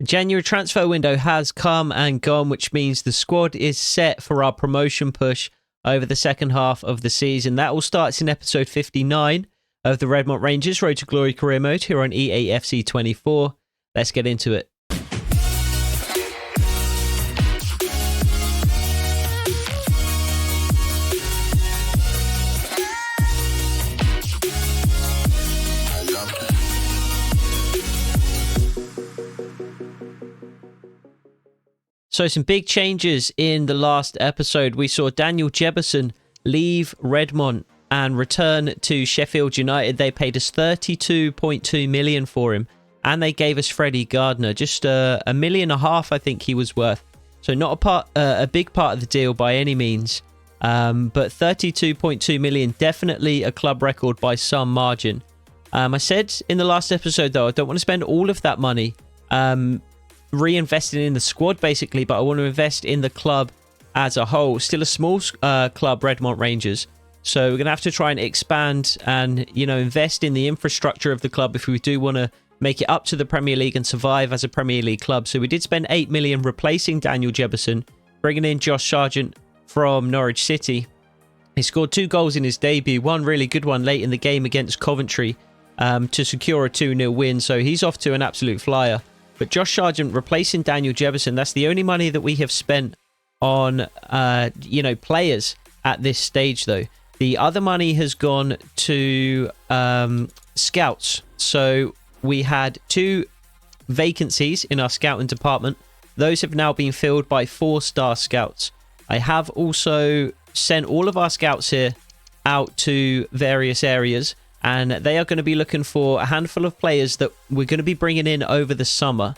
January transfer window has come and gone, which means the squad is set for our promotion push over the second half of the season. That all starts in episode 59 of the Redmont Rangers Road to Glory career mode here on EAFC 24. Let's get into it. So some big changes in the last episode. We saw Daniel Jebison leave Redmont and return to Sheffield United. They paid us $32.2 million for him, and they gave us Freddie Gardner, just $1.5 million, I think he was worth. So not a big part of the deal by any means, but $32.2 million, definitely a club record by some margin. I said in the last episode, though, I don't want to spend all of that money reinvesting in the squad, basically, but I want to invest in the club as a whole. Still a small club, Redmont Rangers. So we're going to have to try and expand and, invest in the infrastructure of the club if we do want to make it up to the Premier League and survive as a Premier League club. So we did spend $8 million replacing Daniel Jebison, bringing in Josh Sargent from Norwich City. He scored 2 goals in his debut, one really good one late in the game against Coventry to secure a 2-0 win. So he's off to an absolute flyer. But Josh Sargent replacing Daniel Jebison, that's the only money that we have spent on, players at this stage, though. The other money has gone to scouts. So we had 2 vacancies in our scouting department. Those have now been filled by 4-star scouts. I have also sent all of our scouts here out to various areas, and they are going to be looking for a handful of players that we're going to be bringing in over the summer.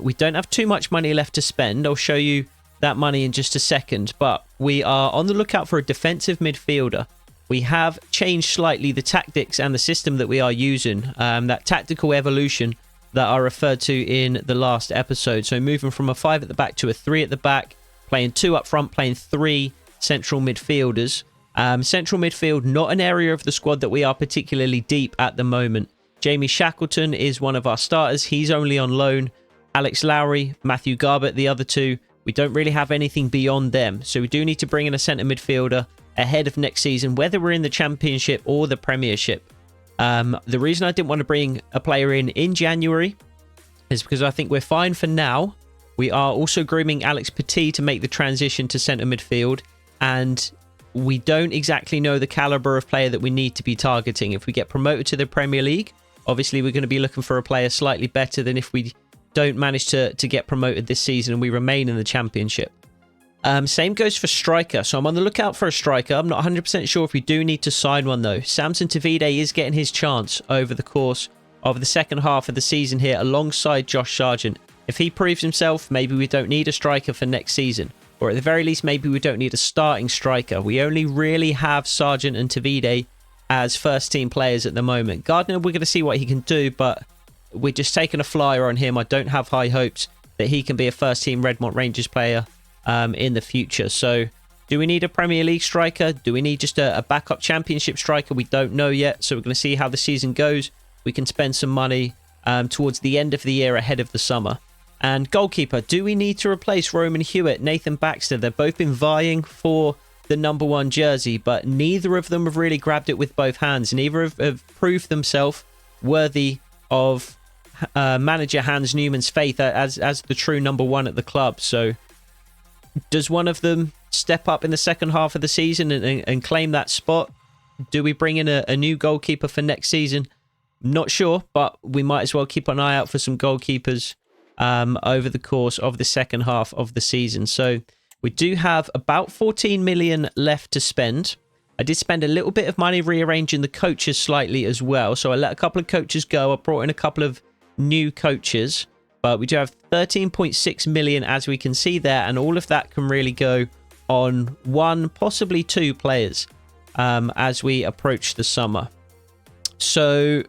We don't have too much money left to spend. I'll show you that money in just a second. But we are on the lookout for a defensive midfielder. We have changed slightly the tactics and the system that we are using. That tactical evolution that I referred to in the last episode. So moving from a 5 at the back to a 3 at the back. Playing 2 up front, playing 3 central midfielders. Central midfield, not an area of the squad that we are particularly deep at the moment. Jamie Shackleton is one of our starters. He's only on loan. Alex Lowry, Matthew Garbett, the other 2. We don't really have anything beyond them. So we do need to bring in a centre midfielder ahead of next season, whether we're in the Championship or the Premiership. The reason I didn't want to bring a player in January is because I think we're fine for now. We are also grooming Alex Petit to make the transition to centre midfield. And we don't exactly know the caliber of player that we need to be targeting. If we get promoted to the Premier League, obviously we're going to be looking for a player slightly better than if we don't manage to get promoted this season and we remain in the Championship. Same goes for striker. So I'm on the lookout for a striker. I'm not 100% sure if we do need to sign one, though. Samson Tavide is getting his chance over the course of the second half of the season here alongside Josh Sargent. If he proves himself, maybe we don't need a striker for next season. Or at the very least, maybe we don't need a starting striker. We only really have Sargent and Tavide as first-team players at the moment. Gardner, we're going to see what he can do, but we're just taking a flyer on him. I don't have high hopes that he can be a first-team Redmont Rangers player in the future. So, do we need a Premier League striker? Do we need just a backup Championship striker? We don't know yet, so we're going to see how the season goes. We can spend some money towards the end of the year ahead of the summer. And goalkeeper, do we need to replace Roman Hewitt, Nathan Baxter? They've both been vying for the number 1 jersey, but neither of them have really grabbed it with both hands. Neither have proved themselves worthy of manager Hans Newman's faith as the true number 1 at the club. So does one of them step up in the second half of the season and claim that spot? Do we bring in a new goalkeeper for next season? Not sure, but we might as well keep an eye out for some goalkeepers over the course of the second half of the season. So we do have about 14 million left to spend. I did spend a little bit of money rearranging the coaches slightly as well. So I let a couple of coaches go. I brought in a couple of new coaches, but we do have 13.6 million as we can see there. And all of that can really go on 1, possibly 2 players as we approach the summer. So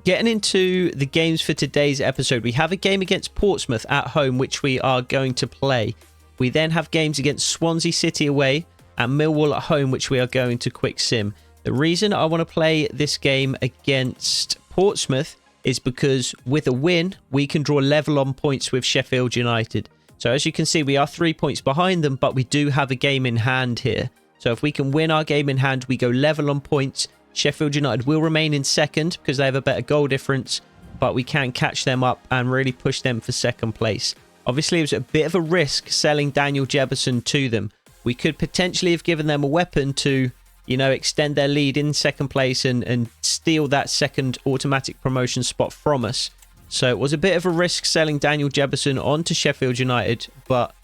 getting into the games for today's episode, we have a game against Portsmouth at home, which we are going to play. We then have games against Swansea City away and Millwall at home, which we are going to quick sim. The reason I want to play this game against Portsmouth is because with a win, we can draw level on points with Sheffield United. So as you can see, we are 3 points behind them, but we do have a game in hand here. So if we can win our game in hand, we go level on points. Sheffield United will remain in second because they have a better goal difference, but we can catch them up and really push them for second place. Obviously, it was a bit of a risk selling Daniel Jebison to them. We could potentially have given them a weapon to, you know, extend their lead in second place and steal that second automatic promotion spot from us. So it was a bit of a risk selling Daniel Jebison onto Sheffield United, but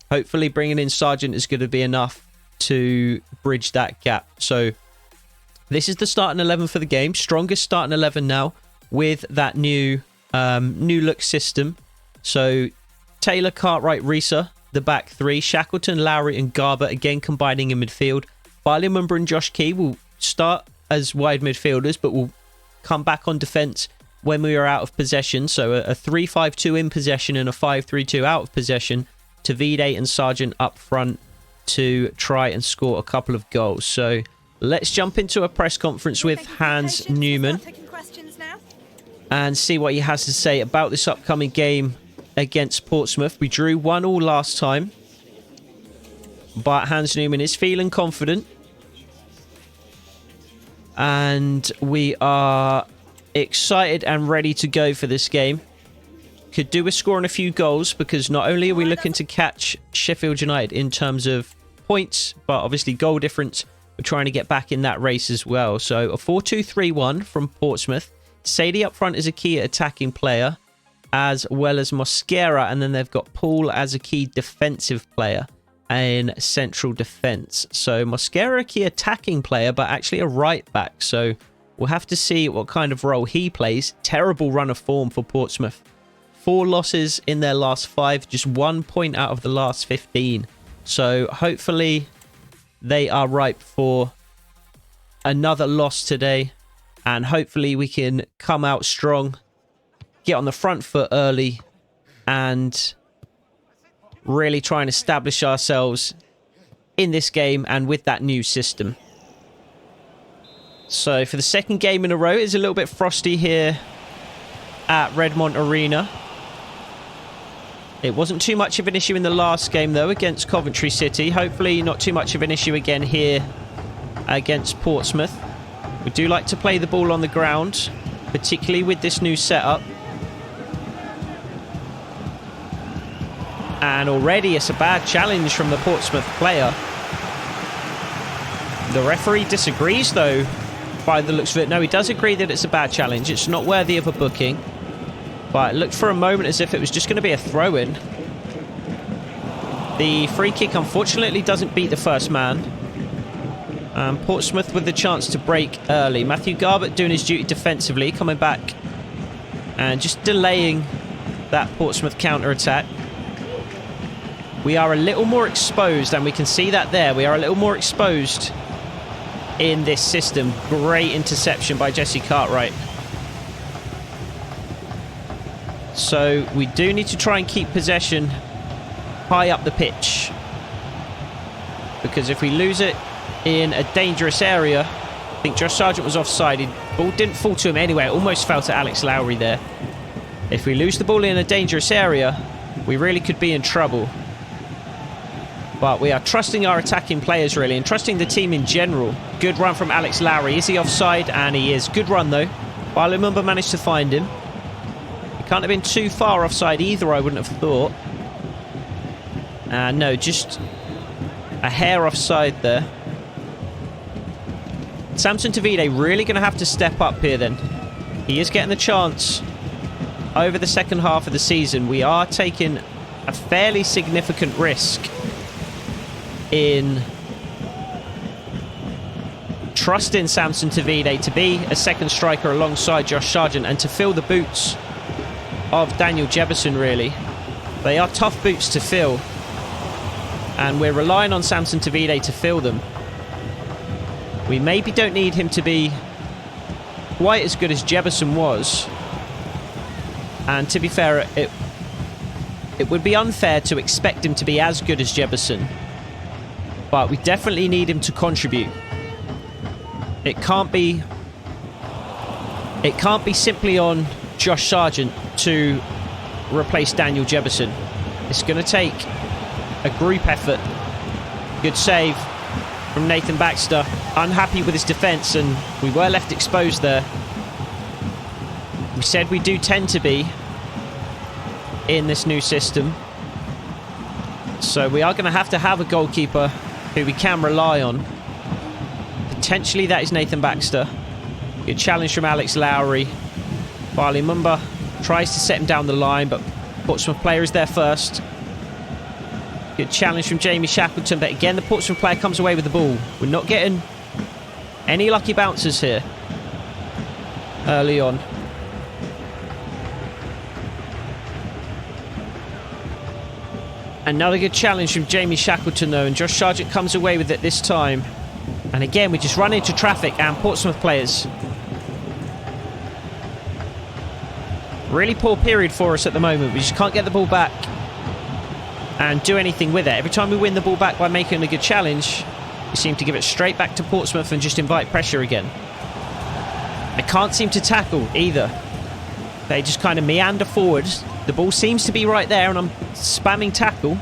hopefully bringing in Sargent is going to be enough to bridge that gap. So this is the starting 11 for the game. Strongest starting 11 now with that new look system. So Taylor, Cartwright, Risa, the back three. Shackleton, Lowry and Garber again combining in midfield. Barley-Mumba and Josh Key will start as wide midfielders, but will come back on defence when we are out of possession. So a 3-5-2 in possession and a 5-3-2 out of possession. Tavide and Sargent up front to try and score a couple of goals. So let's jump into a press conference with Hans Newman and see what he has to say about this upcoming game against Portsmouth. We drew 1-1 last time, but Hans Newman is feeling confident and we are excited and ready to go for this game. Could do with scoring a few goals because not only are we looking to catch Sheffield United in terms of points, but obviously goal difference, we're trying to get back in that race as well. So a 4-2-3-1 from Portsmouth. Sadie up front is a key attacking player, as well as Mosquera, and then they've got Paul as a key defensive player in central defence. So Mosquera a key attacking player, but actually a right back. So we'll have to see what kind of role he plays. Terrible run of form for Portsmouth. 4 losses in their last 5, just 1 point out of the last 15. So hopefully they are ripe for another loss today. And hopefully we can come out strong, get on the front foot early, and really try and establish ourselves in this game and with that new system. So for the second game in a row, it's a little bit frosty here at Redmont Arena. It wasn't too much of an issue in the last game, though, against Coventry City. Hopefully not too much of an issue again here against Portsmouth. We do like to play the ball on the ground, particularly with this new setup. And already it's a bad challenge from the Portsmouth player. The referee disagrees, though, by the looks of it. No, he does agree that it's a bad challenge. It's not worthy of a booking. But it looked for a moment as if it was just going to be a throw-in. The free kick, unfortunately, doesn't beat the first man. Portsmouth with the chance to break early. Matthew Garbett doing his duty defensively, coming back and just delaying that Portsmouth counter-attack. We are a little more exposed, and we can see that there. We are a little more exposed in this system. Great interception by Jesse Cartwright. So we do need to try and keep possession high up the pitch, because if we lose it in a dangerous area, I think Josh Sargent was offside. The ball didn't fall to him anyway. It almost fell to Alex Lowry there. If we lose the ball in a dangerous area, we really could be in trouble. But we are trusting our attacking players, really, and trusting the team in general. Good run from Alex Lowry. Is he offside? And he is. Good run, though. Barley-Mumba managed to find him. He can't have been too far offside either, I wouldn't have thought. No, just a hair offside there. Samson Tavide really going to have to step up here then. He is getting the chance over the second half of the season. We are taking a fairly significant risk in trusting Samson Tavide to be a second striker alongside Josh Sargent and to fill the boots of Daniel Jebison, really. They are tough boots to fill, and we're relying on Samson Tavide to fill them. We maybe don't need him to be quite as good as Jebison was, and to be fair, it would be unfair to expect him to be as good as Jebison, but we definitely need him to contribute. It can't be simply on Josh Sargent to replace Daniel Jefferson. It's going to take a group effort. Good save from Nathan Baxter. Unhappy with his defence, and we were left exposed there. We said we do tend to be in this new system. So we are going to have a goalkeeper who we can rely on. Potentially that is Nathan Baxter. Good challenge from Alex Lowry. Barley Mumba tries to set him down the line, but Portsmouth player is there first. Good challenge from Jamie Shackleton, but again the Portsmouth player comes away with the ball. We're not getting any lucky bouncers here early on. Another good challenge from Jamie Shackleton though, and Josh Sargent comes away with it this time. And again we just run into traffic and Portsmouth players. Really poor period for us at the moment. We just can't get the ball back and do anything with it. Every time we win the ball back by making a good challenge, we seem to give it straight back to Portsmouth and just invite pressure again. I can't seem to tackle either. They just kind of meander forward. The ball seems to be right there and I'm spamming tackle.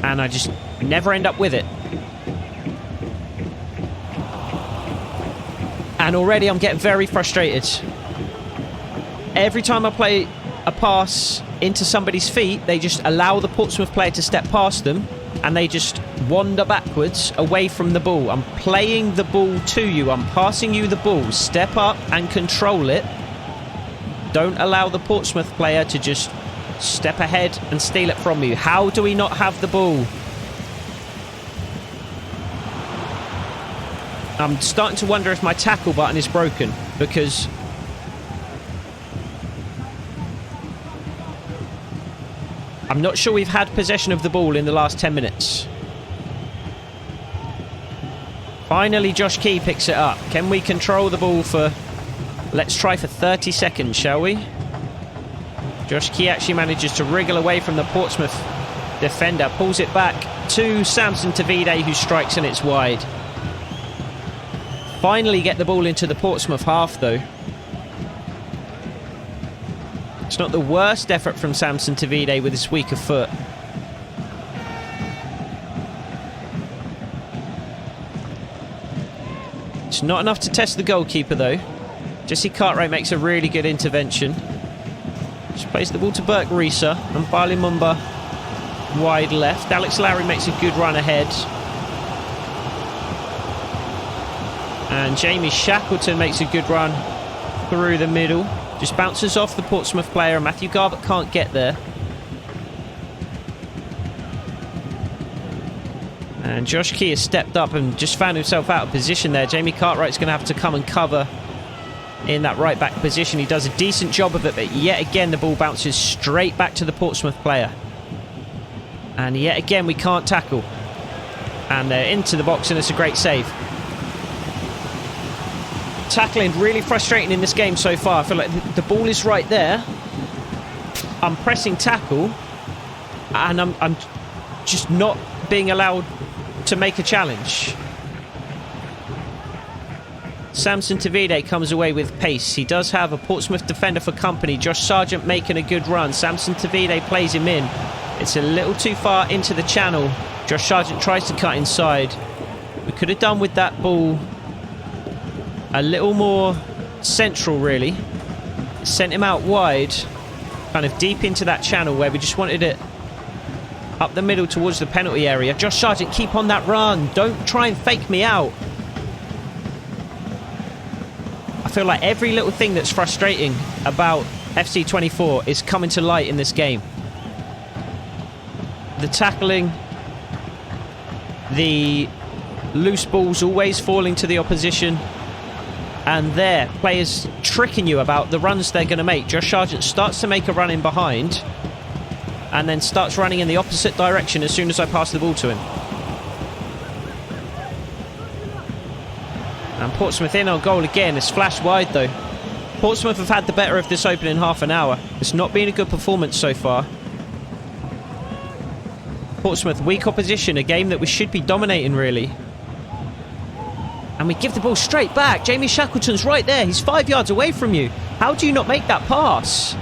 And I just never end up with it. And already I'm getting very frustrated. Every time I play a pass into somebody's feet, they just allow the Portsmouth player to step past them and they just wander backwards away from the ball. I'm playing the ball to you. I'm passing you the ball. Step up and control it. Don't allow the Portsmouth player to just step ahead and steal it from you. How do we not have the ball? I'm starting to wonder if my tackle button is broken because I'm not sure we've had possession of the ball in the last 10 minutes. Finally, Josh Key picks it up. Can we control the ball for... Let's try for 30 seconds, shall we? Josh Key actually manages to wriggle away from the Portsmouth defender. Pulls it back to Samson Tavide, who strikes and it's wide. Finally get the ball into the Portsmouth half, though. It's not the worst effort from Samson Tavide with his weaker foot. It's not enough to test the goalkeeper, though. Jesse Cartwright makes a really good intervention. Just plays the ball to Burke Risa and Barley Mumba wide left. Alex Lowry makes a good run ahead. And Jamie Shackleton makes a good run through the middle. Just bounces off the Portsmouth player. Matthew Garbutt can't get there. And Josh Key has stepped up and just found himself out of position there. Jamie Cartwright's going to have to come and cover in that right back position. He does a decent job of it, but yet again the ball bounces straight back to the Portsmouth player. And yet again we can't tackle. And they're into the box and it's a great save. Tackling really frustrating in this game so far. I feel like the ball is right there. I'm pressing tackle and I'm just not being allowed to make a challenge. Samson Tavide comes away with pace. He does have a Portsmouth defender for company. Josh Sargent making a good run. Samson Tavide plays him in. It's a little too far into the channel. Josh Sargent tries to cut inside. We could have done with that ball a little more central, really. Sent him out wide, kind of deep into that channel where we just wanted it up the middle towards the penalty area. Josh Sargent, keep on that run. Don't try and fake me out. I feel like every little thing that's frustrating about FC24 is coming to light in this game. The tackling, the loose balls always falling to the opposition, and there, players tricking you about the runs they're going to make. Josh Sargent starts to make a run in behind and then starts running in the opposite direction as soon as I pass the ball to him. And Portsmouth in on goal again. It's flashed wide though. Portsmouth have had the better of this opening half an hour. It's not been a good performance so far. Portsmouth, weak opposition, a game that we should be dominating really. And we give the ball straight back. Jamie Shackleton's right there. He's 5 yards away from you. How do you not make that pass?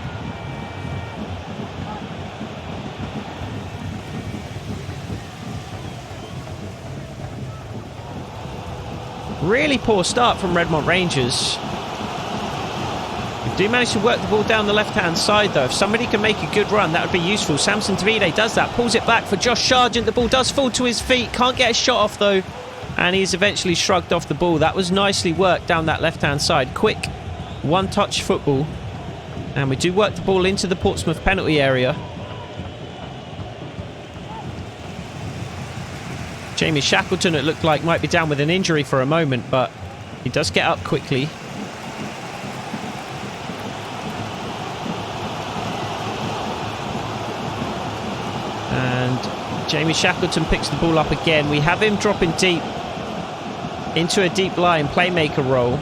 Really poor start from Redmont Rangers. We do manage to work the ball down the left-hand side, though. If somebody can make a good run, that would be useful. Samson Davide does that. Pulls it back for Josh Sargent. The ball does fall to his feet. Can't get a shot off, though. And he's eventually shrugged off the ball. That was nicely worked down that left-hand side. Quick one-touch football. And we do work the ball into the Portsmouth penalty area. Jamie Shackleton, it looked like, might be down with an injury for a moment, but he does get up quickly. And Jamie Shackleton picks the ball up again. We have him dropping deep into a deep line playmaker role,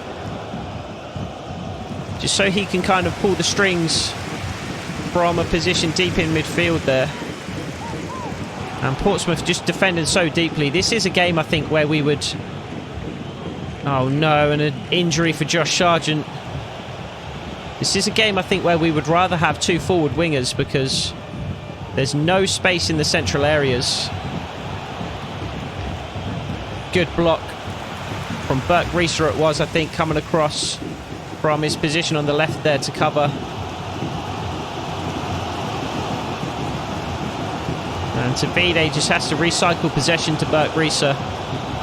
just so he can kind of pull the strings from a position deep in midfield there. And Portsmouth just defended so deeply. This is a game, I think, where we would... Oh no, and an injury for Josh Sargent. This is a game, I think, where we would rather have two forward wingers, because there's no space in the central areas. Good block from Bert Grieser it was, I think, coming across from his position on the left there to cover. And Tavide just has to recycle possession to Bert Grieser.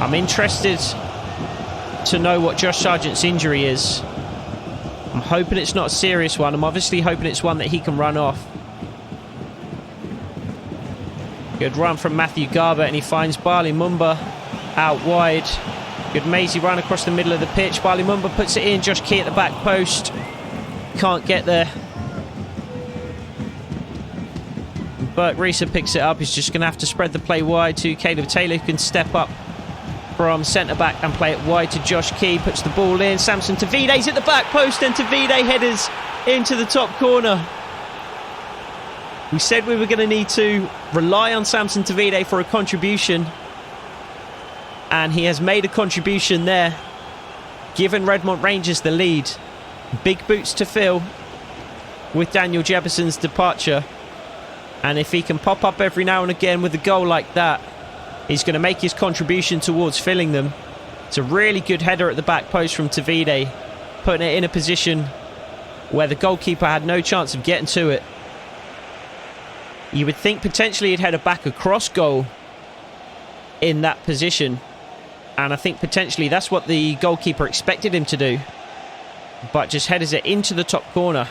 I'm interested to know what Josh Sargent's injury is. I'm hoping it's not a serious one. I'm obviously hoping it's one that he can run off. Good run from Matthew Garbutt, and he finds Bali Mumba out wide. Good mazy run across the middle of the pitch. Bali Mumba puts it in. Josh Key at the back post. Can't get there. Bert Grieser picks it up. He's just going to have to spread the play wide to Caleb Taylor, who can step up from centre-back and play it wide to Josh Key. Puts the ball in. Samson Tavide's at the back post, and Tavide headers into the top corner. We said we were going to need to rely on Samson Tavide for a contribution, and he has made a contribution there, giving Redmont Rangers the lead. Big boots to fill with Daniel Jefferson's departure. And if he can pop up every now and again with a goal like that, he's going to make his contribution towards filling them. It's a really good header at the back post from Tavide, putting it in a position where the goalkeeper had no chance of getting to it. You would think potentially he'd head a back across goal in that position. And I think potentially that's what the goalkeeper expected him to do. But just headers it into the top corner.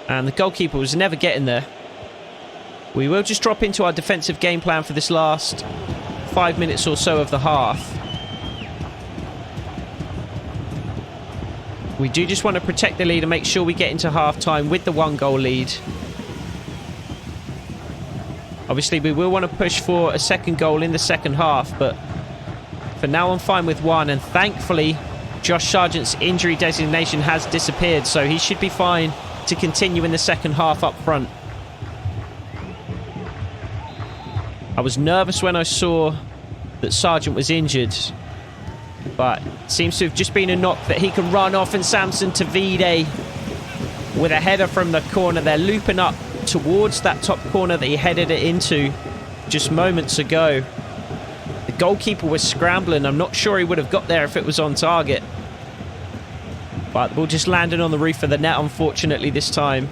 And the goalkeeper was never getting there. We will just drop into our defensive game plan for this last 5 minutes or so of the half. We do just want to protect the lead and make sure we get into half-time with the 1-goal lead. Obviously, we will want to push for a second goal in the second half, but for now I'm fine with one. And thankfully, Josh Sargent's injury designation has disappeared, so he should be fine to continue in the second half up front. I was nervous when I saw that Sargent was injured, but it seems to have just been a knock that he can run off, and Samson Tavide with a header from the corner. They're looping up towards that top corner that he headed it into just moments ago. The goalkeeper was scrambling. I'm not sure he would have got there if it was on target. But the ball just landed on the roof of the net, unfortunately, this time.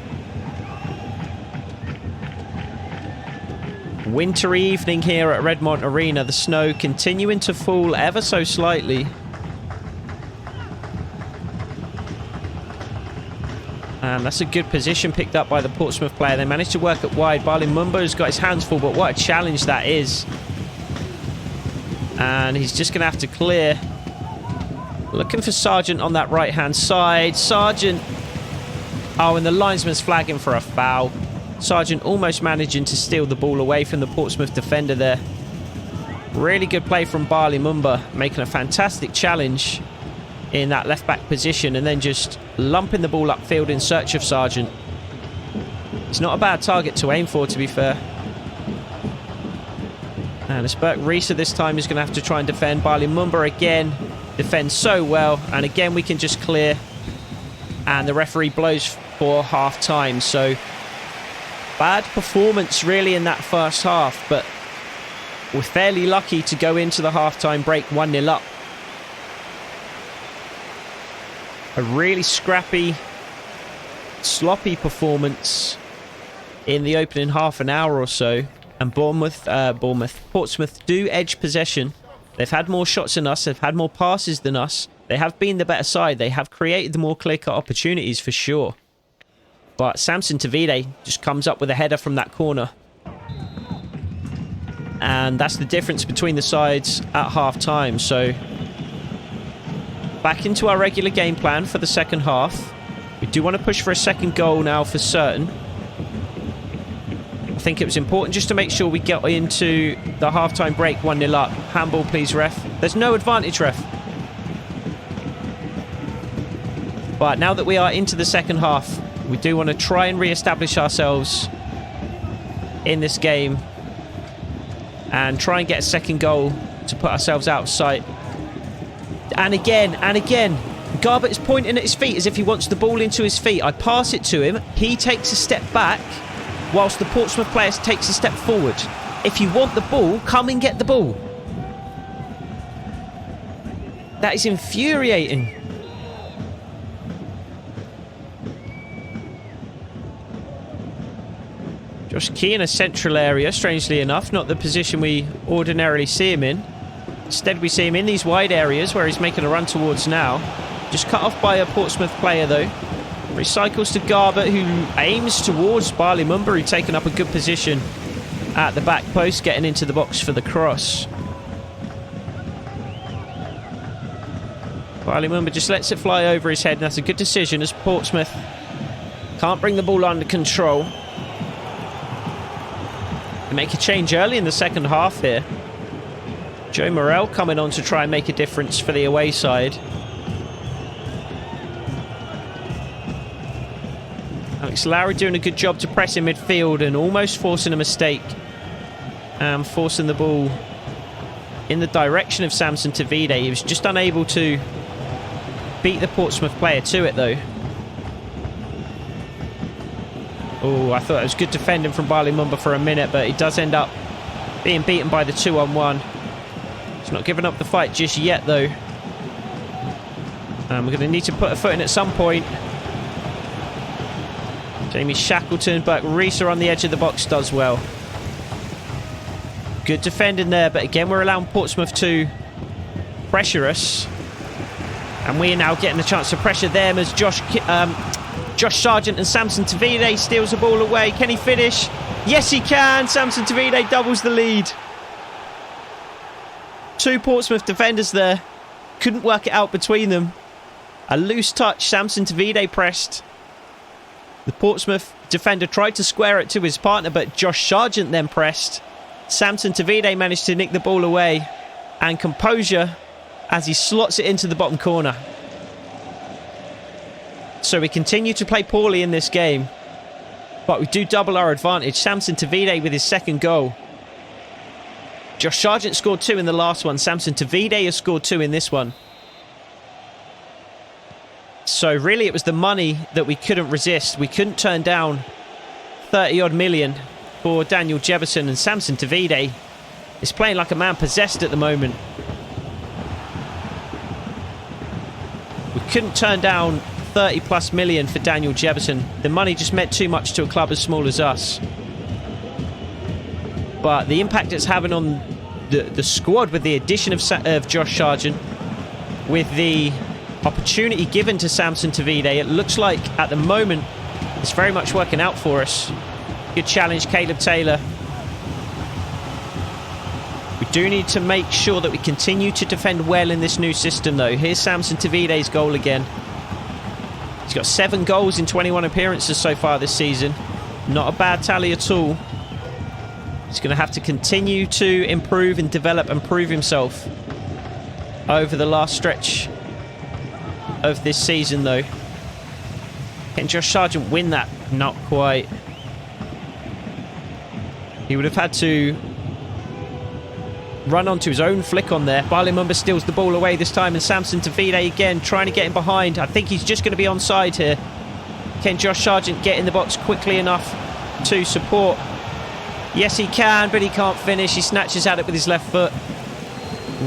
Wintry evening here at Redmont Arena. The snow continuing to fall ever so slightly. And that's a good position picked up by the Portsmouth player. They managed to work it wide. Bali Mumbo's got his hands full, but what a challenge that is. And he's just going to have to clear. Looking for Sargent on that right-hand side. Sargent. Oh, and the linesman's flagging for a foul. Sargent almost managing to steal the ball away from the Portsmouth defender there. Really good play from Bali Mumba, making a fantastic challenge in that left-back position and then just lumping the ball upfield in search of Sargent. It's not a bad target to aim for, to be fair. And it's Burke Risa this time is going to have to try and defend. Bali Mumba again defends so well. And again, we can just clear. And the referee blows for half time. So bad performance really in that first half. But we're fairly lucky to go into the half-time break 1-0 up. A really scrappy, sloppy performance in the opening half an hour or so. And Portsmouth do edge possession. They've had more shots than us. They've had more passes than us. They have been the better side. They have created the more clear-cut opportunities for sure. But Samson Tavide just comes up with a header from that corner. And that's the difference between the sides at half-time. So back into our regular game plan for the second half. We do want to push for a second goal now for certain. I think it was important just to make sure we get into the half-time break 1-0 up. Handball, please, ref. There's no advantage, ref. But now that we are into the second half, we do want to try and re-establish ourselves in this game and try and get a second goal to put ourselves out of sight. And again, Garbutt is pointing at his feet as if he wants the ball into his feet. I pass it to him. He takes a step back whilst the Portsmouth player takes a step forward. If you want the ball, come and get the ball. That is infuriating. Josh Key in a central area, strangely enough. Not the position we ordinarily see him in. Instead, we see him in these wide areas where he's making a run towards now. Just cut off by a Portsmouth player, though. Recycles to Garbutt, who aims towards Bali Mumba, who's taken up a good position at the back post, getting into the box for the cross. Bali Mumba just lets it fly over his head, and that's a good decision as Portsmouth can't bring the ball under control. They make a change early in the second half here. Joe Morrell coming on to try and make a difference for the away side. Alex Lowry doing a good job to press in midfield and almost forcing a mistake. And forcing the ball in the direction of Samson Tavide. He was just unable to beat the Portsmouth player to it, though. Oh, I thought it was good defending from Bali Mumba for a minute, but he does end up being beaten by the 2-on-1. He's not giving up the fight just yet, though. And we're going to need to put a foot in at some point. Jamie Shackleton, but Risa on the edge of the box does well. Good defending there, but again, we're allowing Portsmouth to pressure us. And we are now getting the chance to pressure them as Josh Sargent and Samson Tavide steals the ball away. Can he finish? Yes, he can. Samson Tavide doubles the lead. Two Portsmouth defenders there. Couldn't work it out between them. A loose touch. Samson Tavide pressed. The Portsmouth defender tried to square it to his partner, but Josh Sargent then pressed. Samson Tavide managed to nick the ball away. And composure as he slots it into the bottom corner. So we continue to play poorly in this game. But we do double our advantage. Samson Tavide with his second goal. Josh Sargent scored 2 in the last one. Samson Tavide has scored 2 in this one. So really it was the money that we couldn't resist. We couldn't turn down 30-odd million for Daniel Jefferson, and Samson Tavide is playing like a man possessed at the moment. We couldn't turn down 30+ million for Daniel Jefferson. The money just meant too much to a club as small as us. But the impact it's having on the squad with the addition of Josh Sargent, with the opportunity given to Samson Tavide, it looks like at the moment it's very much working out for us. Good challenge, Caleb Taylor. We do need to make sure that we continue to defend well in this new system, though. Here's Samson Tavide's goal again. He's got 7 goals in 21 appearances so far this season. Not a bad tally at all. He's going to have to continue to improve and develop and prove himself over the last stretch of this season, though. Can Josh Sargent win that? Not quite. He would have had to run onto his own flick on there. Barley Mumba steals the ball away this time, and Samson Tavide again trying to get him behind. I think he's just going to be onside here. Can Josh Sargent get in the box quickly enough to support? Yes, he can, but he can't finish. He snatches at it with his left foot.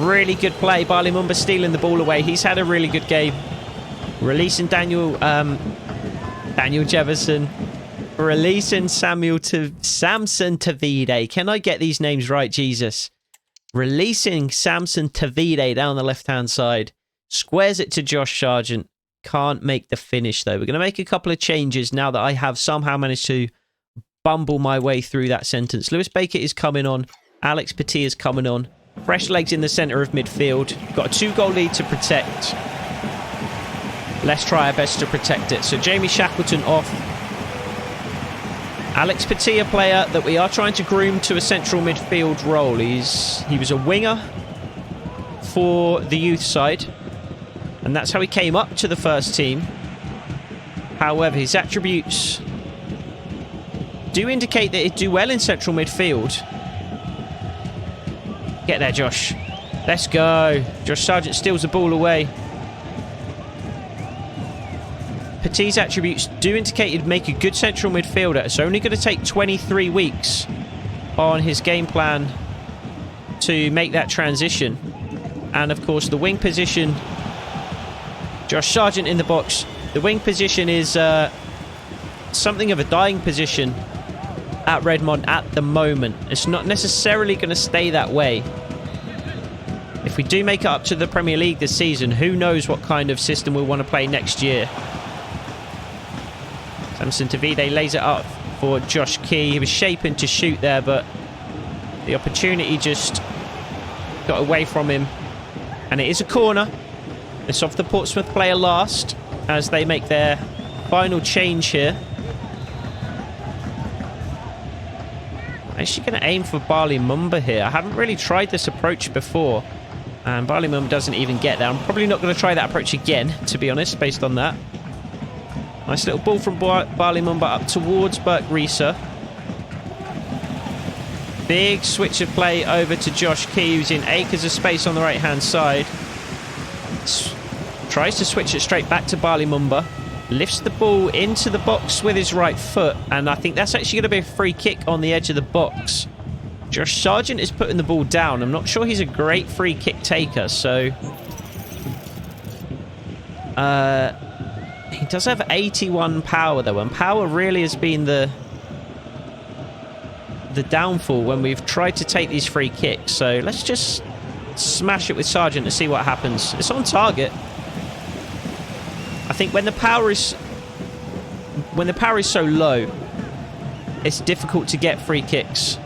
Really good play. Barley Mumba stealing the ball away. He's had a really good game. Releasing Daniel Jefferson. Releasing Samson Tavide. Can I get these names right, Jesus? Releasing Samson Tavide down the left-hand side. Squares it to Josh Sargent. Can't make the finish, though. We're going to make a couple of changes now that I have somehow managed to bumble my way through that sentence. Lewis Baker is coming on. Alex Petit is coming on. Fresh legs in the centre of midfield. Got a 2-goal lead to protect. Let's try our best to protect it. So Jamie Shackleton off. Alex Petit, a player that we are trying to groom to a central midfield role. He was a winger for the youth side, and that's how he came up to the first team. However, his attributes do indicate that he'd do well in central midfield. Get there, Josh. Let's go. Josh Sargent steals the ball away. Petit's attributes do indicate he'd make a good central midfielder. It's only going to take 23 weeks on his game plan to make that transition. And of course, the wing position, Josh Sargent in the box. The wing position is something of a dying position at Redmont at the moment. It's not necessarily going to stay that way. If we do make it up to the Premier League this season, who knows what kind of system we'll want to play next year. Samson Tavide lays it up for Josh Key. He was shaping to shoot there, but the opportunity just got away from him. And it is a corner. It's off the Portsmouth player last as they make their final change here. I'm actually going to aim for Barley Mumba here. I haven't really tried this approach before. And Barley Mumba doesn't even get there. I'm probably not going to try that approach again, to be honest, based on that. Nice little ball from Barley Mumba up towards Burke Reeser. Big switch of play over to Josh Key, who's in acres of space on the right-hand side. Tries to switch it straight back to Barley Mumba. Lifts the ball into the box with his right foot. And I think that's actually going to be a free kick on the edge of the box. Josh Sargent is putting the ball down. I'm not sure he's a great free kick taker, so... he does have 81 power, though, and power really has been the downfall when we've tried to take these free kicks. So let's just smash it with Sargent to see what happens. It's on target. I think when the power is so low, it's difficult to get free kicks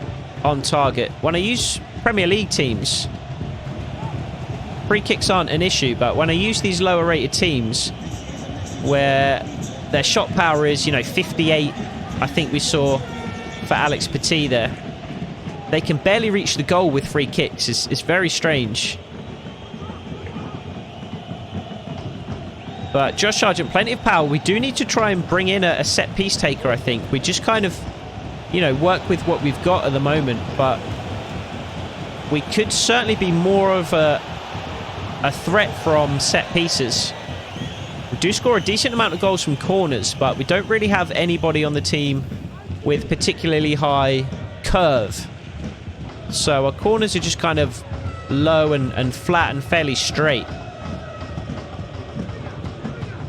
on target. When I use Premier League teams, free kicks aren't an issue, but when I use these lower rated teams where their shot power is, 58, I think we saw for Alex Petit there, they can barely reach the goal with free kicks. It's very strange. But Josh Sargent, plenty of power. We do need to try and bring in a set piece taker, I think. We just kind of, work with what we've got at the moment, but we could certainly be more of a threat from set pieces. We do score a decent amount of goals from corners, but we don't really have anybody on the team with particularly high curve. So our corners are just kind of low and flat and fairly straight.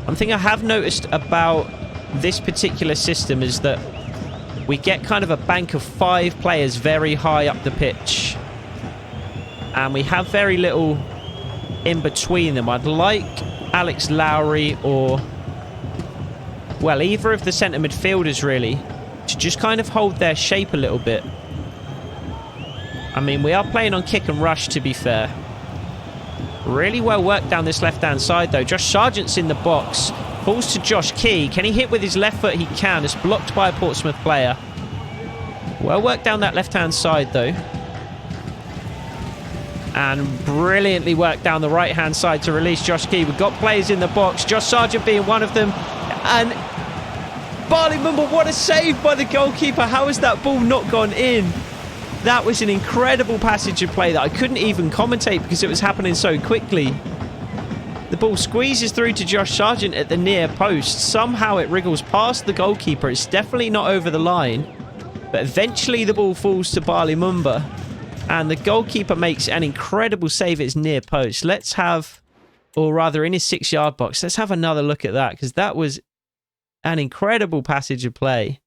One thing I have noticed about this particular system is that we get kind of a bank of 5 players very high up the pitch. And we have very little in between them. I'd like Alex Lowry or, well, either of the centre midfielders really to just kind of hold their shape a little bit. I mean, we are playing on kick and rush, to be fair. Really well worked down this left-hand side, though. Josh Sargent's in the box. Falls to Josh Key. Can he hit with his left foot? He can. It's blocked by a Portsmouth player. Well worked down that left-hand side, though. And brilliantly worked down the right-hand side to release Josh Key. We've got players in the box. Josh Sargent being one of them. And Barley Mumba, what a save by the goalkeeper. How has that ball not gone in? That was an incredible passage of play that I couldn't even commentate because it was happening so quickly. The ball squeezes through to Josh Sargent at the near post. Somehow it wriggles past the goalkeeper. It's definitely not over the line. But eventually the ball falls to Bali Mumba. And the goalkeeper makes an incredible save at his near post. Let's have, or rather in his 6-yard box, let's have another look at that. Because that was an incredible passage of play.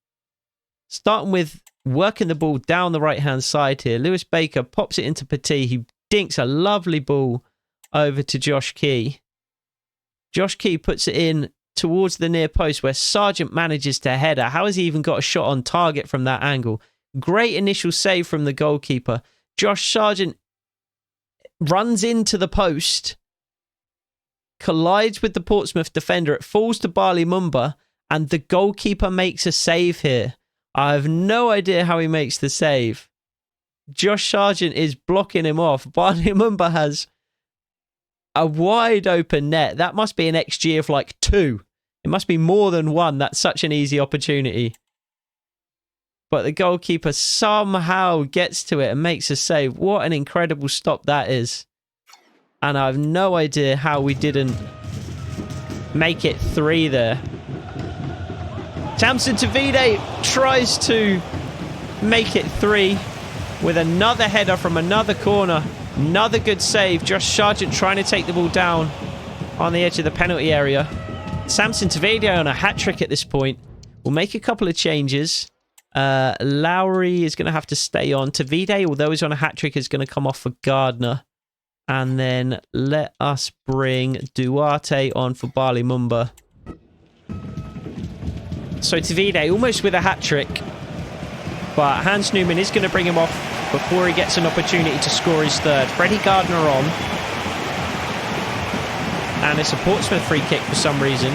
Starting with working the ball down the right-hand side here. Lewis Baker pops it into Petit. He dinks a lovely ball over to Josh Key. Josh Key puts it in towards the near post where Sargent manages to header. How has he even got a shot on target from that angle? Great initial save from the goalkeeper. Josh Sargent runs into the post, collides with the Portsmouth defender. It falls to Bali Mumba, and the goalkeeper makes a save here. I have no idea how he makes the save. Josh Sargent is blocking him off. Bali Mumba has a wide open net. That must be an XG of like 2. It must be more than 1. That's such an easy opportunity. But the goalkeeper somehow gets to it and makes a save. What an incredible stop that is. And I have no idea how we didn't make it 3 there. Tamsin Tavide tries to make it 3 with another header from another corner. Another good save. Josh Sargent trying to take the ball down on the edge of the penalty area. Samson Tavide on a hat-trick at this point. We'll make a couple of changes. Lowry is going to have to stay on. Tavide, although he's on a hat-trick, is going to come off for Gardner. And then let us bring Duarte on for Bali Mumba. So Tavide almost with a hat-trick. But Hans Newman is going to bring him off before he gets an opportunity to score his 3rd. Freddie Gardner on. And it's a Portsmouth free kick for some reason.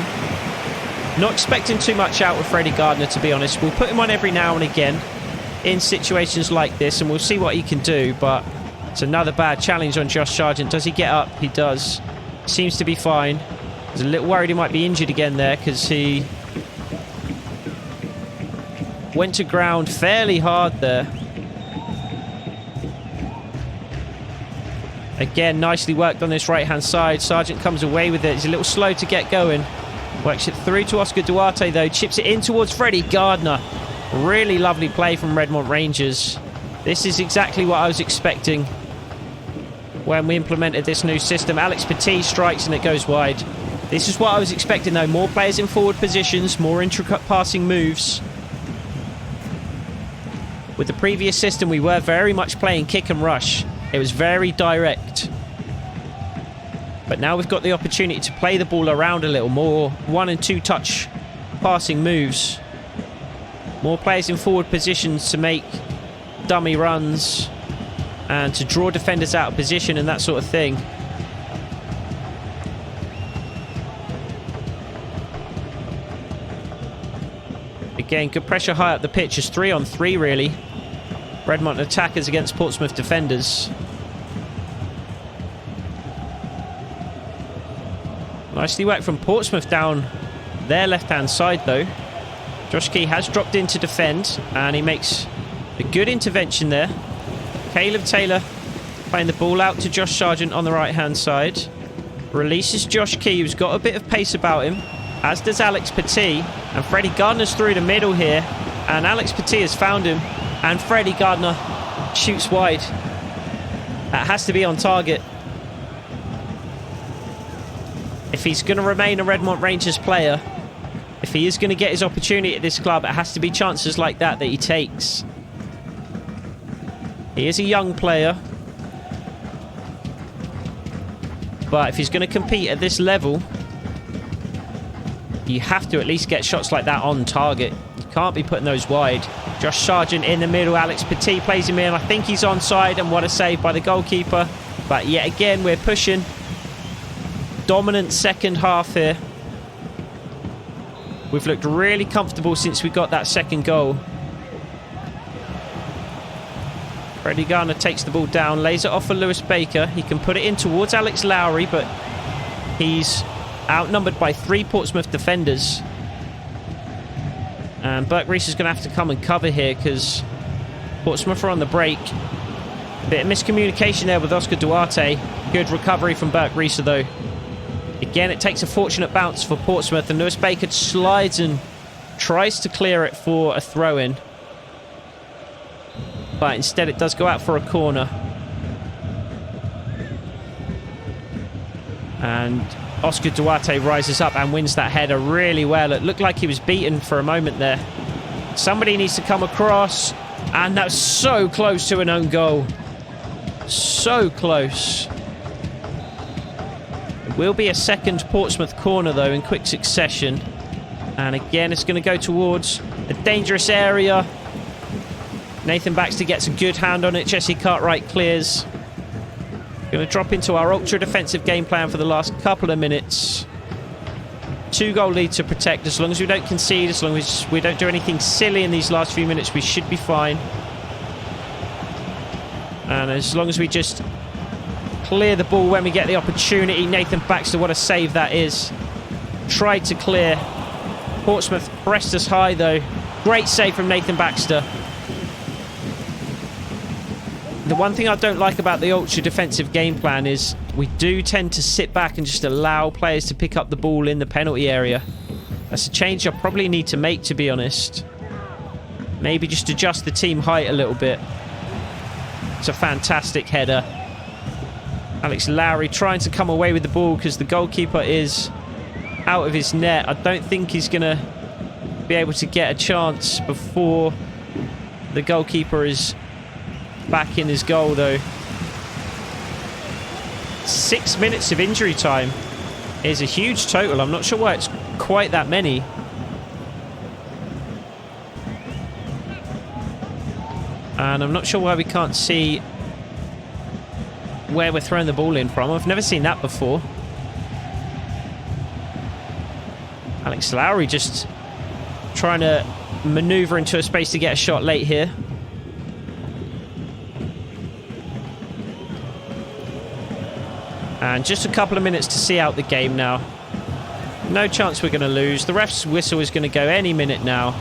Not expecting too much out of Freddie Gardner, to be honest. We'll put him on every now and again in situations like this, and we'll see what he can do. But it's another bad challenge on Josh Sargent. Does he get up? He does. Seems to be fine. I was a little worried he might be injured again there because he went to ground fairly hard there. Again, nicely worked on this right-hand side. Sargent comes away with it. He's a little slow to get going. Works it through to Oscar Duarte, though. Chips it in towards Freddie Gardner. Really lovely play from Redmont Rangers. This is exactly what I was expecting when we implemented this new system. Alex Petit strikes and it goes wide. This is what I was expecting, though. More players in forward positions, more intricate passing moves. With the previous system, we were very much playing kick and rush. It was very direct. But now we've got the opportunity to play the ball around a little more. 1- and 2-touch passing moves. More players in forward positions to make dummy runs and to draw defenders out of position and that sort of thing. Again, good pressure high up the pitch. It's 3-on-3 really. Redmont attackers against Portsmouth defenders. Nicely worked from Portsmouth down their left-hand side, though. Josh Key has dropped in to defend, and he makes a good intervention there. Caleb Taylor playing the ball out to Josh Sargent on the right-hand side. Releases Josh Key, who's got a bit of pace about him, as does Alex Petit. And Freddie Gardner's through the middle here, and Alex Petit has found him. And Freddie Gardner shoots wide. That has to be on target. If he's going to remain a Redmont Rangers player, if he is going to get his opportunity at this club, it has to be chances like that he takes. He is a young player. But if he's going to compete at this level, you have to at least get shots like that on target. You can't be putting those wide. Josh Sargent in the middle. Alex Petit plays him in. I think he's onside, and what a save by the goalkeeper. But yet again, we're pushing. Dominant second half here. We've looked really comfortable since we got that second goal. Freddie Gardner takes the ball down, lays it off for Lewis Baker. He can put it in towards Alex Lowry, but he's outnumbered by 3 Portsmouth defenders. And Burke Reese is going to have to come and cover here because Portsmouth are on the break. Bit of miscommunication there with Oscar Duarte. Good recovery from Burke Reeser, though. Again, it takes a fortunate bounce for Portsmouth, and Lewis Bacon slides and tries to clear it for a throw-in. But instead it does go out for a corner. And Oscar Duarte rises up and wins that header really well. It looked like he was beaten for a moment there. Somebody needs to come across. And that's so close to an own goal. So close. It will be a second Portsmouth corner, though, in quick succession. And again, it's going to go towards a dangerous area. Nathan Baxter gets a good hand on it. Jesse Cartwright clears. Going to drop into our ultra-defensive game plan for the last couple of minutes. 2-goal lead to protect. As long as we don't concede, as long as we don't do anything silly in these last few minutes, we should be fine. And as long as we just clear the ball when we get the opportunity. Nathan Baxter, what a save that is. Tried to clear. Portsmouth pressed us high, though. Great save from Nathan Baxter. The one thing I don't like about the ultra-defensive game plan is we do tend to sit back and just allow players to pick up the ball in the penalty area. That's a change I probably need to make, to be honest. Maybe just adjust the team height a little bit. It's a fantastic header. Alex Lowry trying to come away with the ball because the goalkeeper is out of his net. I don't think he's going to be able to get a chance before the goalkeeper is back in his goal, though. 6 minutes of injury time is a huge total. I'm not sure why it's quite that many. And I'm not sure why we can't see where we're throwing the ball in from. I've never seen that before. Alex Lowry just trying to maneuver into a space to get a shot late here. And just a couple of minutes to see out the game now. No chance we're going to lose. The ref's whistle is going to go any minute now.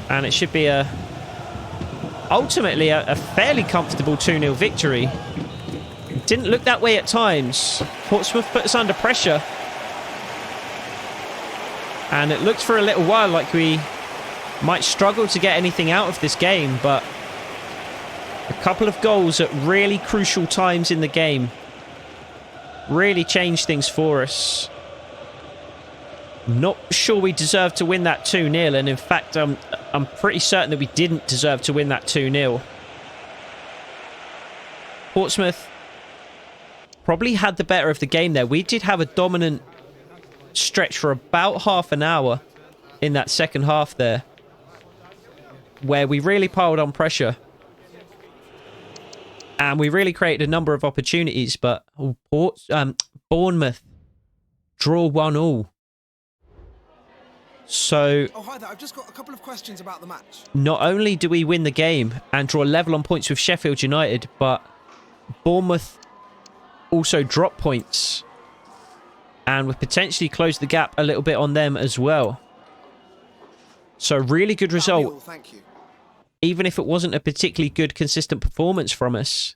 And it should be ultimately a fairly comfortable 2-0 victory. It didn't look that way at times. Portsmouth put us under pressure. And it looked for a little while like we might struggle to get anything out of this game. But a couple of goals at really crucial times in the game really changed things for us. Not sure we deserved to win that 2-0, and in fact I'm pretty certain that we didn't deserve to win that 2-0. Portsmouth probably had the better of the game there. We did have a dominant stretch for about half an hour in that second half there, where we really piled on pressure. And we really created a number of opportunities, but Bournemouth draw 1-1. So, hi there. I've just got a couple of questions about the match. Not only do we win the game and draw level on points with Sheffield United, but Bournemouth also drop points. And we've potentially closed the gap a little bit on them as well. So, really good result. Thank you. Even if it wasn't a particularly good, consistent performance from us.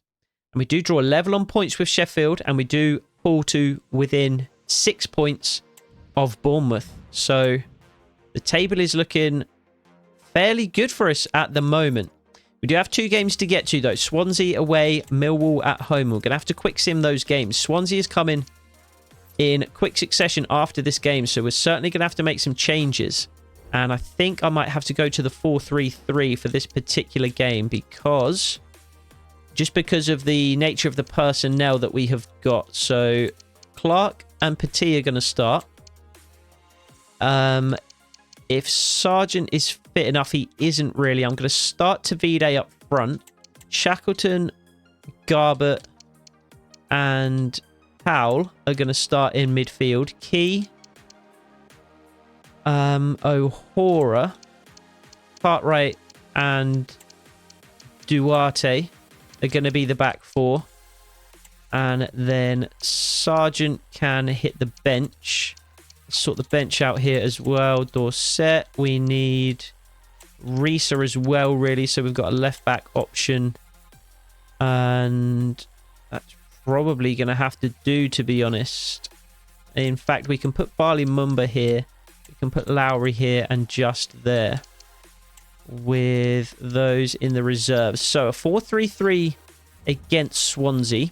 And we do draw a level on points with Sheffield, and we do fall to within 6 points of Bournemouth. So the table is looking fairly good for us at the moment. We do have 2 games to get to, though. Swansea away, Millwall at home. We're going to have to quick sim those games. Swansea is coming in quick succession after this game, so we're certainly going to have to make some changes. And I think I might have to go to the 4-3-3 for this particular game because of the nature of the personnel that we have got. So Clark and Petit are going to start. If Sargent is fit enough, he isn't really. I'm going to start Tavide up front. Shackleton, Garbett, and Powell are going to start in midfield. Key, O'Hora, Cartwright, and Duarte are going to be the back 4. And then Sargent can hit the bench. Sort the bench out here as well. Dorset, we need Risa as well, really. So we've got a left back option. And that's probably going to have to do, to be honest. In fact, we can put Barley Mumba here. We can put Lowry here and just there with those in the reserves. So a 4-3-3 against Swansea.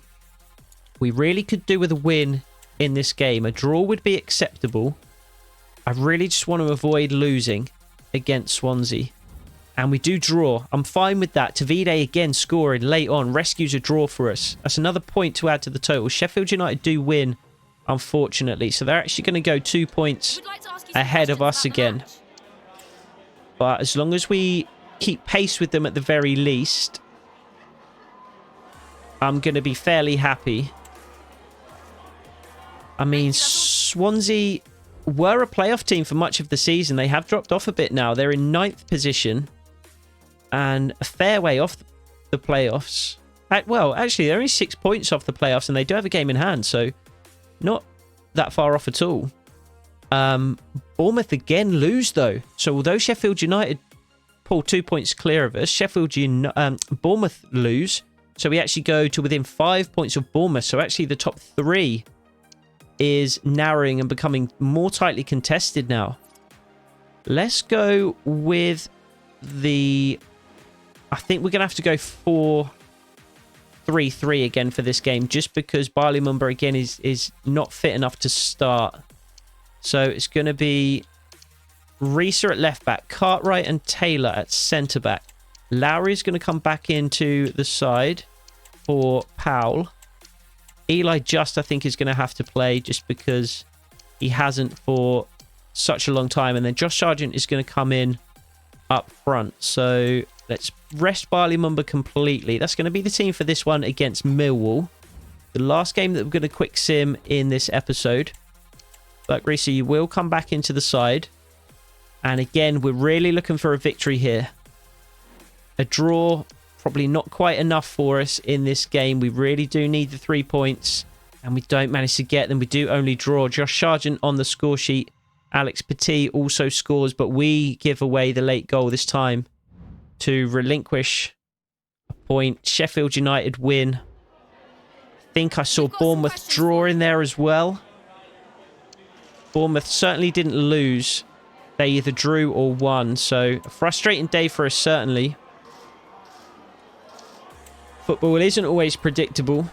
We really could do with a win in this game. A draw would be acceptable. I really just want to avoid losing against Swansea. And we do draw. I'm fine with that. Tavide again scoring late on. Rescues a draw for us. That's another point to add to the total. Sheffield United do win, unfortunately. So they're actually going to go 2 points ahead of us again. But as long as we keep pace with them at the very least, I'm going to be fairly happy. I mean, Swansea were a playoff team for much of the season. They have dropped off a bit now. They're in 9th position and a fair way off the playoffs. Well, actually, they're only 6 points off the playoffs and they do have a game in hand, so not that far off at all. Bournemouth again lose, though. So although Sheffield United pull 2 points clear of us, Bournemouth lose. So we actually go to within 5 points of Bournemouth. So actually the top 3 is narrowing and becoming more tightly contested now. Let's go with the... I think we're going to have to go 4-3-3 again for this game, just because Barley Mumba again is not fit enough to start. So it's going to be Risa at left back, Cartwright and Taylor at centre back. Lowry's going to come back into the side for Powell. Eli Just, I think, is going to have to play just because he hasn't for such a long time. And then Josh Sargent is going to come in up front. So let's rest Barley Mumba completely. That's going to be the team for this one against Millwall. The last game that we're going to quick sim in this episode. But Risa, you will come back into the side. And again, we're really looking for a victory here. A draw, probably not quite enough for us in this game. We really do need the 3 points. And we don't manage to get them. We do only draw. Josh Sargent on the score sheet. Alex Petit also scores, but we give away the late goal this time to relinquish a point. Sheffield United win. I think I saw Bournemouth draw in there as well. Bournemouth certainly didn't lose. They either drew or won. So a frustrating day for us, certainly. Football isn't always predictable.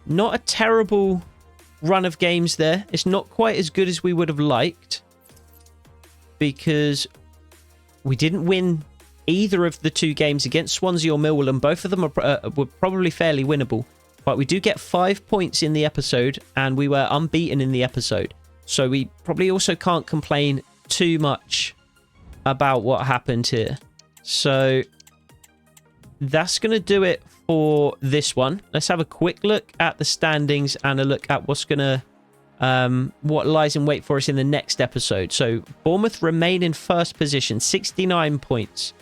Not a terrible run of games there. It's not quite as good as we would have liked, because we didn't win either of the 2 games against Swansea or Millwall, and both of them were probably fairly winnable. But we do get 5 points in the episode, and we were unbeaten in the episode. So we probably also can't complain too much about what happened here. So that's going to do it for this one. Let's have a quick look at the standings and a look at what's going to what lies in wait for us in the next episode. So Bournemouth remain in first position, 69 points.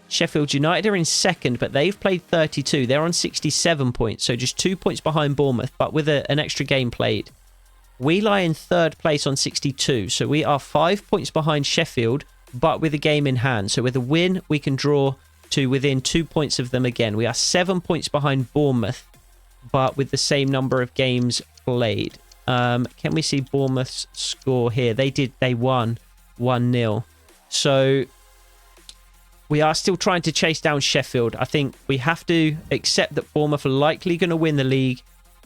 Sheffield United are in second, but they've played 32. They're on 67 points, so just 2 points behind Bournemouth, but with an extra game played. We lie in third place on 62, so we are 5 points behind Sheffield, but with a game in hand. So with a win, we can draw to within 2 points of them again. We are 7 points behind Bournemouth, but with the same number of games played. Can we see Bournemouth's score here? They won 1-0. So we are still trying to chase down Sheffield. I think we have to accept that Bournemouth are likely going to win the league.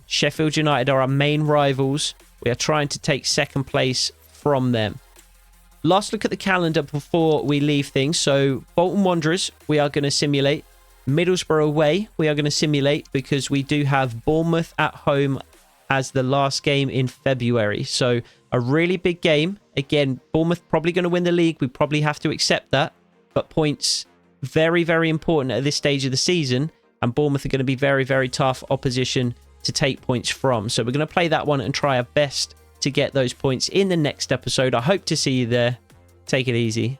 Sheffield United are our main rivals. We are trying to take second place from them. Last look at the calendar before we leave things. So Bolton Wanderers, we are going to simulate. Middlesbrough away, we are going to simulate because we do have Bournemouth at home as the last game in February. So a really big game. Again, Bournemouth probably going to win the league. We probably have to accept that. But points, very, very important at this stage of the season. And Bournemouth are going to be very, very tough opposition to take points from. So we're going to play that one and try our best to get those points in the next episode. I hope to see you there. Take it easy.